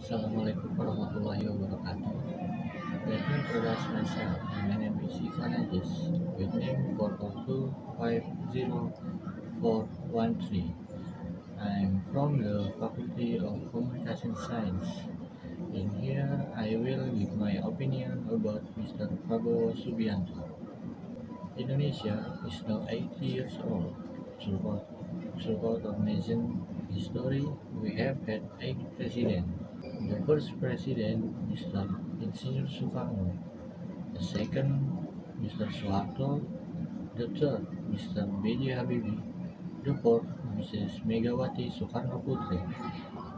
Assalamualaikum warahmatullahi wabarakatuh. Let me introduce myself. My name is Ivan Ajis, with name 442504113. I'm from the Faculty of Communication Science. In here, I will give my opinion about Mr. Prabowo Subianto. Indonesia is now 80 years old. Throughout our nation history, we have had 8 presidents. The first president, Mr. Insinyur Soekarno; the second, Mr. Soeharto; the third, Mr. B.J. Habibie; the fourth, Mrs. Megawati Soekarno-Putri;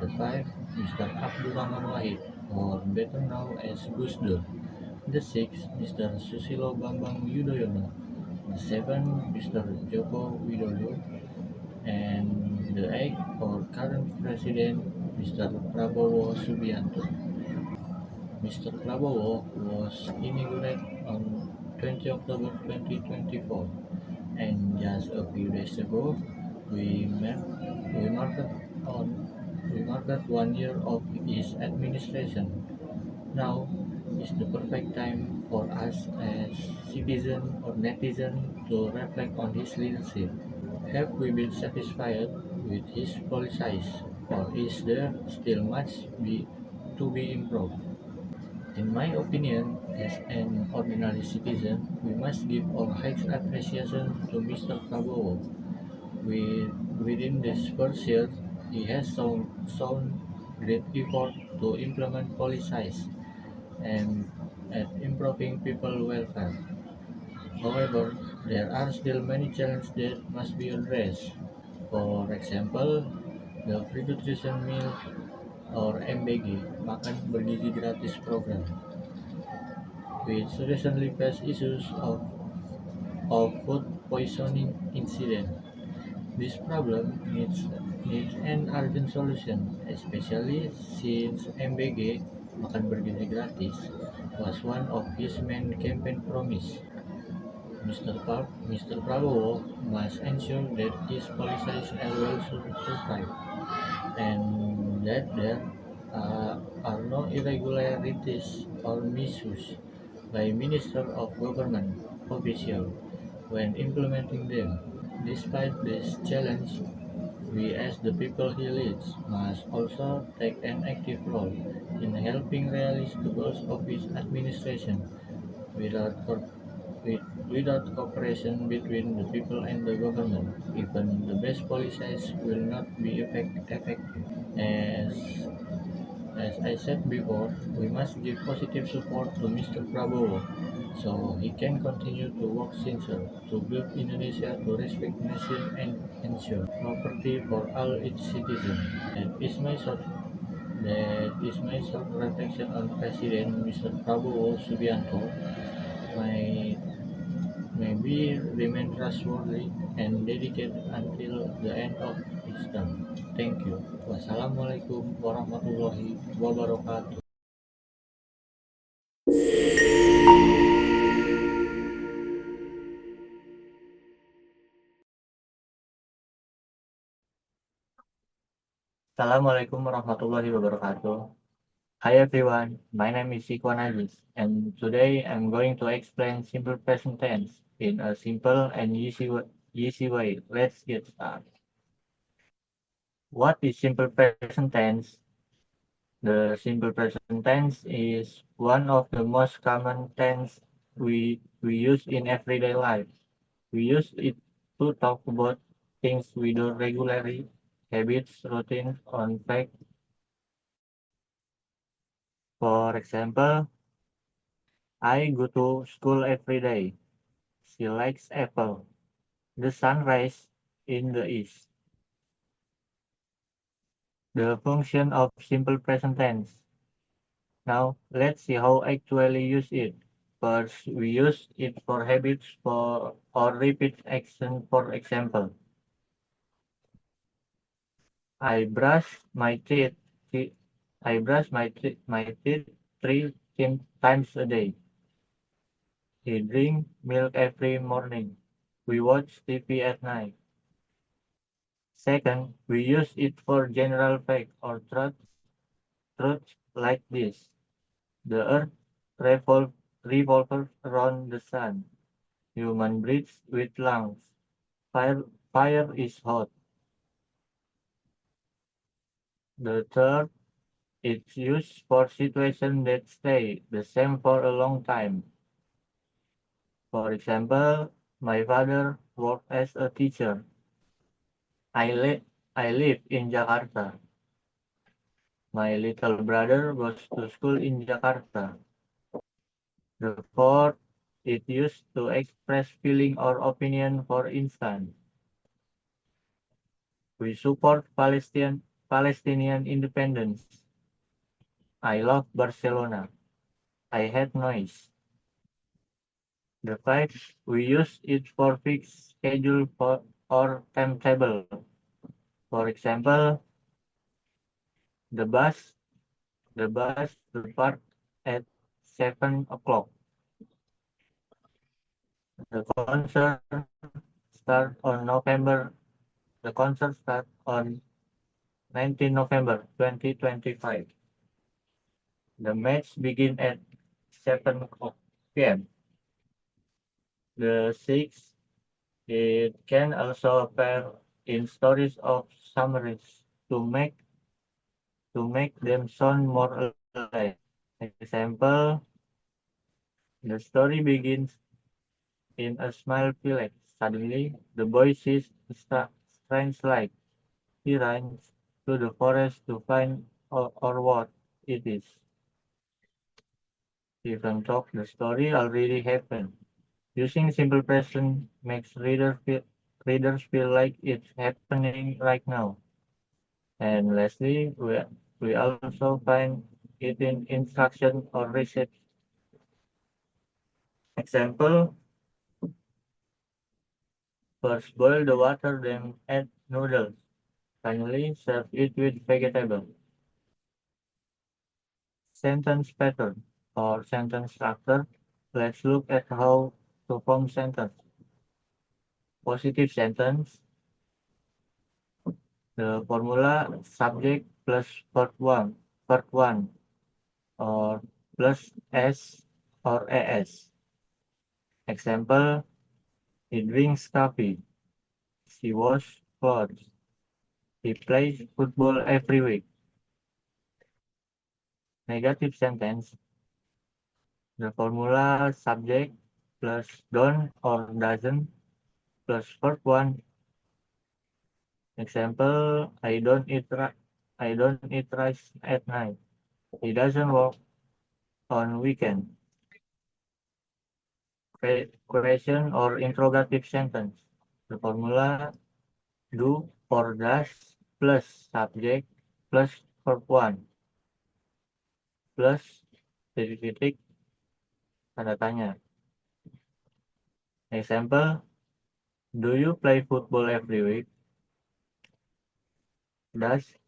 the fifth, Mr. Abdurrahman Wahid, or better known as Gus Dur; the sixth, Mr. Susilo Bambang Yudhoyono; the seventh, Mr. Joko Widodo; and the eighth, our current president, Mr. Prabowo Subianto. Mr. Prabowo was inaugurated on 20 October 2024, and just a few days ago, we met, we marked on we marked 1 year of his administration. Now is the perfect time for us as citizen or netizen to reflect on his leadership. Have we been satisfied with his policies, or is there still much to be improved? In my opinion, as an ordinary citizen, we must give our highest appreciation to Mr. Prabowo. Within this first year, he has shown great effort to implement policies and at improving people welfare. However, there are still many challenges that must be addressed. For example, the free nutrition meal or MBG, Makan Bergizi Gratis program, which recently faced issues of food poisoning incident. This problem needs an urgent solution, especially since MBG Makan Bergizi Gratis was one of his main campaign promise. Mr. Prabowo must ensure that his policies are well certified and that there are no irregularities or misuse by Minister of Government officials when implementing them. Despite this challenge, we as the people he leads must also take an active role in helping realize the goals of his administration. Without, co- without cooperation between the people and the government, even the best policies will not be effective. As As I said before, we must give positive support to Mr. Prabowo so he can continue to work sincere to build Indonesia to respect nation and ensure property for all its citizens. That is my short reflection on President Mr. Prabowo Subianto. My Maybe remain trustworthy and dedicated until the end of his term. Thank you. Wassalamualaikum warahmatullahi wabarakatuh. Assalamualaikum warahmatullahi wabarakatuh. Hi everyone, my name is Ikwan Aziz, and today I'm going to explain simple present tense in a simple and easy way. Let's get started. What is simple present tense? The simple present tense is one of the most common tense we use in everyday life. We use it to talk about things we do regularly, habits, routines, on fact. For example, I go to school every day. She likes apple. The sun rises in the east. The function of simple present tense. Now, let's see how actually use it. First, we use it for habits for or repeat action. For example, I brush my teeth. I brush my teeth three times a day. He drink milk every morning. We watch TV at night. Second, we use it for general fact or truth. truth like this: the earth revolves around the sun. Human breathes with lungs. Fire, fire is hot. The third, it's used for situations that stay the same for a long time. For example, my father worked as a teacher. I, li- I live in Jakarta. My little brother goes to school in Jakarta. The fourth, it used to express feeling or opinion. For instance, we support Palestinian independence. I love Barcelona. I hate noise. The fifth, we use it for fixed schedule or timetable. For example, the bus the bus depart at 7 o'clock. The concert start on November. The concert start on 19 November 2025. The match begin at 7 p.m. The sixth, it can also appear in stories of summaries to make them sound more alive. Example, the story begins in a small village. Suddenly, the boy sees a strange light. He runs to the forest to find or what it is. Even though the story already happened. Using simple present makes readers feel like it's happening right now. And lastly, we also find it in instruction or recipe. Example, first boil the water, then add noodles. Finally, serve it with vegetable. Sentence pattern or sentence structure. Let's look at how to form sentence. Positive sentence. The formula subject plus verb one, or plus s or as. Example, he drinks coffee. She washes clothes. He plays football every week. Negative sentence. The formula subject plus don't or doesn't plus verb one. Example, I don't eat rice at night. He doesn't work on weekend. Question or interrogative sentence. The formula do or does plus subject plus verb one plus titik-titik tanda tanya. Example, do you play football every week? Does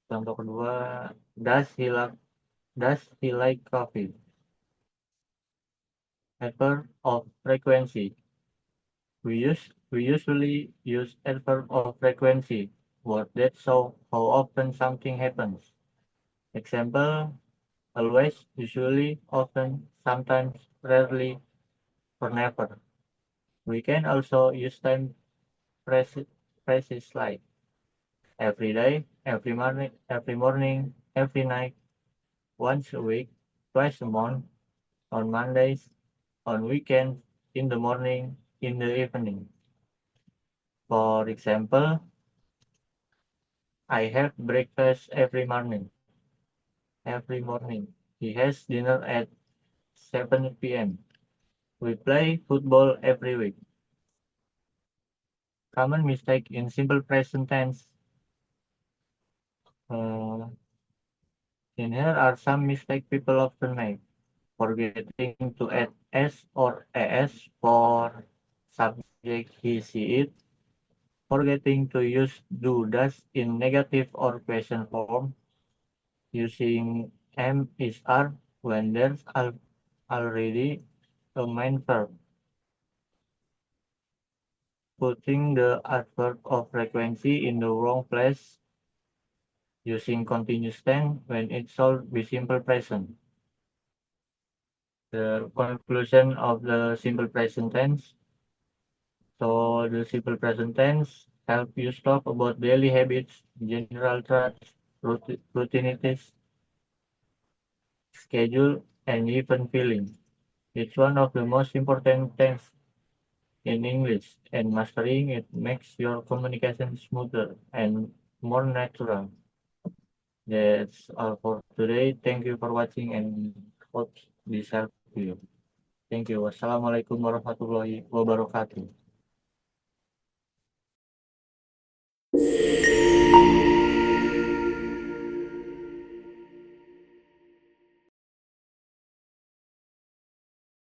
contoh kedua, does he like coffee? Adverb of frequency. We usually use adverb of frequency, word that show how often something happens. Example, always, usually, often, sometimes, rarely, or never. We can also use time phrases like every day, every morning, every night, once a week, twice a month, on Mondays, on weekends, in the morning, in the evening. For example, I have breakfast every morning. Every morning. He has dinner at 7 p.m. We play football every week. Common mistake in simple present tense. Uh, in here are some mistakes people often make. Forgetting to add s or as for subject he, she, it. Forgetting to use do, does in negative or question form. Using am, is, are when there's already a main verb. Putting the adverb of frequency in the wrong place. using continuous tense when it should be simple present. The conclusion of the simple present tense. So the simple present tense help you talk about daily habits, general traits, routinities, schedule, and even feeling. It's one of the most important tense in English, and mastering it makes your communication smoother and more natural. That's all for today. Thank you for watching and hope this helped you. Thank you. Wassalamualaikum warahmatullahi wabarakatuh.